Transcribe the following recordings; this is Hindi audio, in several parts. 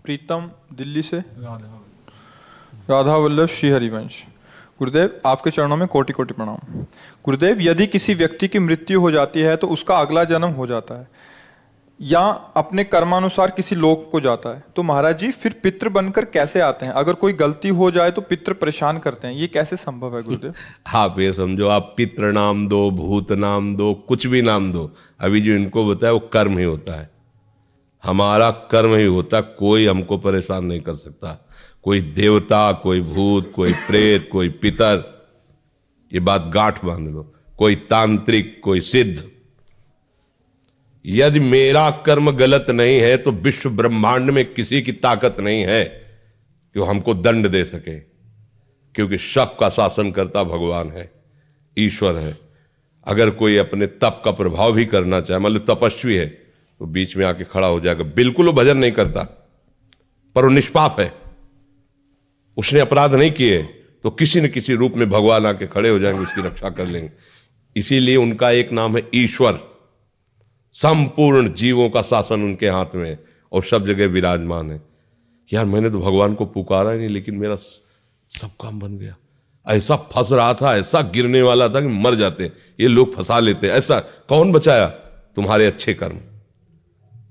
प्रीतम दिल्ली से, राधा वल्लभ श्री हरिवंश। गुरुदेव, आपके चरणों में कोटि कोटि प्रणाम। गुरुदेव, यदि किसी व्यक्ति की मृत्यु हो जाती है तो उसका अगला जन्म हो जाता है या अपने कर्मानुसार किसी लोक को जाता है, तो महाराज जी फिर पितृ बनकर कैसे आते हैं? अगर कोई गलती हो जाए तो पितृ परेशान करते हैं, ये कैसे संभव है गुरुदेव? आप ये समझो, आप पितृ नाम दो, भूत नाम दो, कुछ भी नाम दो, अभी जो इनको बताया वो कर्म ही होता है। हमारा कर्म ही होता है, कोई हमको परेशान नहीं कर सकता। कोई देवता, कोई भूत, कोई प्रेत, कोई पितर, ये बात गांठ बांध लो, कोई तांत्रिक, कोई सिद्ध। यदि मेरा कर्म गलत नहीं है तो विश्व ब्रह्मांड में किसी की ताकत नहीं है कि वो हमको दंड दे सके, क्योंकि सबका शासन करता भगवान है, ईश्वर है। अगर कोई अपने तप का प्रभाव भी करना चाहे, मान लो तपस्वी है, तो बीच में आके खड़ा हो जाएगा, बिल्कुल वो भजन नहीं करता पर वो निष्पाप है, उसने अपराध नहीं किए, तो किसी न किसी रूप में भगवान आके खड़े हो जाएंगे, उसकी रक्षा कर लेंगे। इसीलिए उनका एक नाम है ईश्वर। संपूर्ण जीवों का शासन उनके हाथ में है और सब जगह विराजमान है। यार मैंने तो भगवान को पुकारा ही नहीं, लेकिन मेरा सब काम बन गया। ऐसा फंस रहा था, ऐसा गिरने वाला था कि मर जाते, ये लोग फंसा लेते। ऐसा कौन बचाया? तुम्हारे अच्छे कर्म,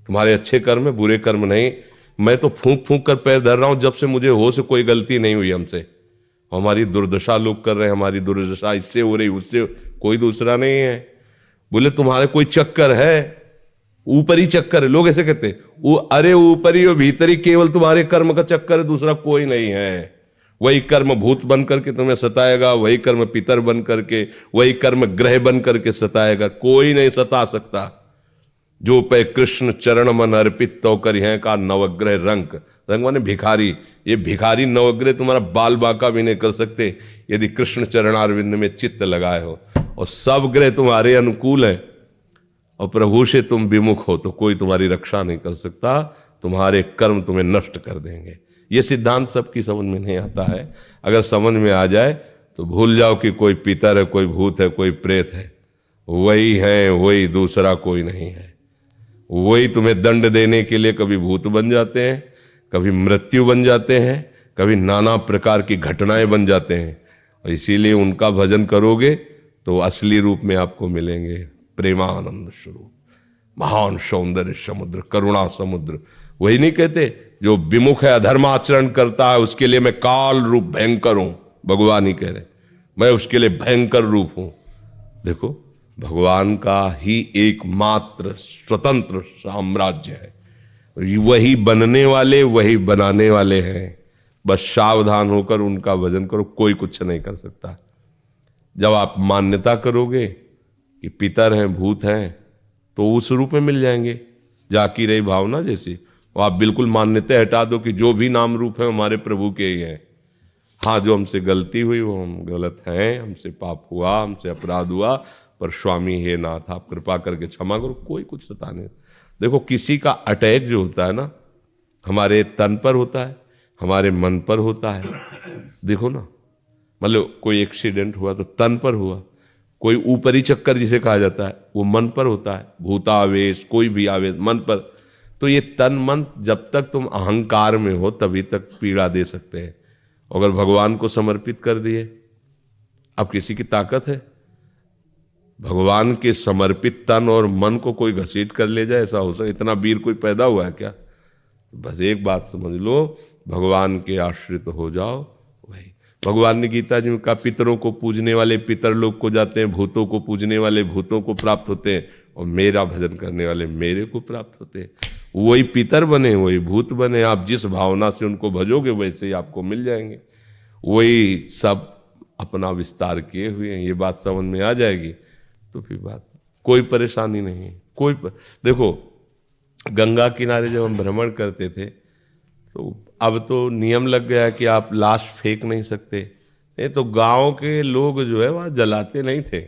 तुम्हारे अच्छे कर्म है, बुरे कर्म नहीं। मैं तो फूंक फूंक कर पैर धर रहा हूं, जब से मुझे होश से कोई गलती नहीं हुई हमसे। हमारी दुर्दशा लोग कर रहे हैं, हमारी दुर्दशा इससे हो रही, उससे, कोई दूसरा नहीं है। बोले तुम्हारे कोई चक्कर है, ऊपरी चक्कर है, लोग ऐसे कहते हैं। वो अरे ऊपरी और भीतरी, केवल तुम्हारे कर्म का चक्कर है, दूसरा कोई नहीं है। वही कर्म भूत बन करके तुम्हें सताएगा, वही कर्म पितर बन करके, वही कर्म ग्रह बन करके सताएगा, कोई नहीं सता सकता। जो पे कृष्ण चरण मन अर्पित तो करी है का नवग्रह रंग, रंग माने भिखारी। ये भिखारी नवग्रह तुम्हारा बाल बांका भी नहीं कर सकते यदि कृष्ण चरणारविंद में चित्त लगाए हो, और सब ग्रह तुम्हारे अनुकूल है और प्रभु से तुम विमुख हो, तो कोई तुम्हारी रक्षा नहीं कर सकता। तुम्हारे कर्म तुम्हें नष्ट कर देंगे। ये सिद्धांत सबकी समझ में नहीं आता है। अगर समझ में आ जाए तो भूल जाओ कि कोई पितर है, कोई भूत है, कोई प्रेत है। वही है, वही, दूसरा कोई नहीं है। वही तुम्हें दंड देने के लिए कभी भूत बन जाते हैं, कभी मृत्यु बन जाते हैं, कभी नाना प्रकार की घटनाएं बन जाते हैं। और इसीलिए उनका भजन करोगे तो असली रूप में आपको मिलेंगे। प्रेमानंद स्वरूप, महान सौंदर्य समुद्र, करुणा समुद्र। वही नहीं कहते जो विमुख है, अधर्माचरण करता है, उसके लिए मैं काल रूप भयंकर हूं। भगवान ही कह रहे, मैं उसके लिए भयंकर रूप हूं। देखो, भगवान का ही एकमात्र स्वतंत्र साम्राज्य है। वही बनने वाले, वही बनाने वाले हैं। बस सावधान होकर उनका भजन करो, कोई कुछ नहीं कर सकता। जब आप मान्यता करोगे कि पितर हैं, भूत हैं, तो उस रूप में मिल जाएंगे। जाकी रही भावना जैसी, और आप बिल्कुल मान्यता हटा दो कि जो भी नाम रूप है हमारे प्रभु के ही हैं। हाँ, जो हमसे गलती हुई वो हम गलत हैं, हमसे पाप हुआ, हमसे अपराध हुआ, पर स्वामी हे नाथ आप कृपा करके क्षमा करो, कोई कुछ सता नहीं। देखो, किसी का अटैक जो होता है ना, हमारे तन पर होता है, हमारे मन पर होता है। देखो ना, मतलब कोई एक्सीडेंट हुआ तो तन पर हुआ। कोई ऊपरी चक्कर जिसे कहा जाता है वो मन पर होता है, भूतावेश, कोई भी आवेश मन पर। तो ये तन मन जब तक तुम अहंकार में हो तभी तक पीड़ा दे सकते हैं। अगर भगवान को समर्पित कर दिए, अब किसी की ताकत है? भगवान के समर्पित तन और मन को कोई घसीट कर ले जाए, ऐसा हो सकता? इतना वीर कोई पैदा हुआ है क्या? बस एक बात समझ लो, भगवान के आश्रित हो जाओ। वही भगवान ने गीता जी में कहा, पितरों को पूजने वाले पितर लोग को जाते हैं, भूतों को पूजने वाले भूतों को प्राप्त होते हैं, और मेरा भजन करने वाले मेरे को प्राप्त होते हैं। वही पितर बने, वही भूत बने, आप जिस भावना से उनको भजोगे वैसे ही आपको मिल जाएंगे। वही सब अपना विस्तार किए हुए हैं। ये बात समझ में आ जाएगी तो फिर बात, कोई परेशानी नहीं है। देखो, गंगा किनारे जब हम भ्रमण करते थे तो अब तो नियम लग गया कि आप लाश फेंक नहीं सकते। नहीं तो गांव के लोग जो है वहाँ जलाते नहीं थे।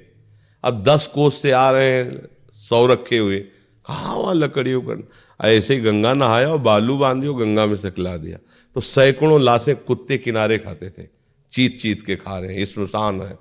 अब 10 कोस से आ रहे हैं, 100 रखे हुए, कहाँ वहाँ लकड़ियों का। ऐसे ही गंगा नहाया और बालू बांधियो, गंगा में सकला दिया। तो सैकड़ों लाशें कुत्ते किनारे खाते थे, चीत चीत के खा रहे हैं। स्मशान है,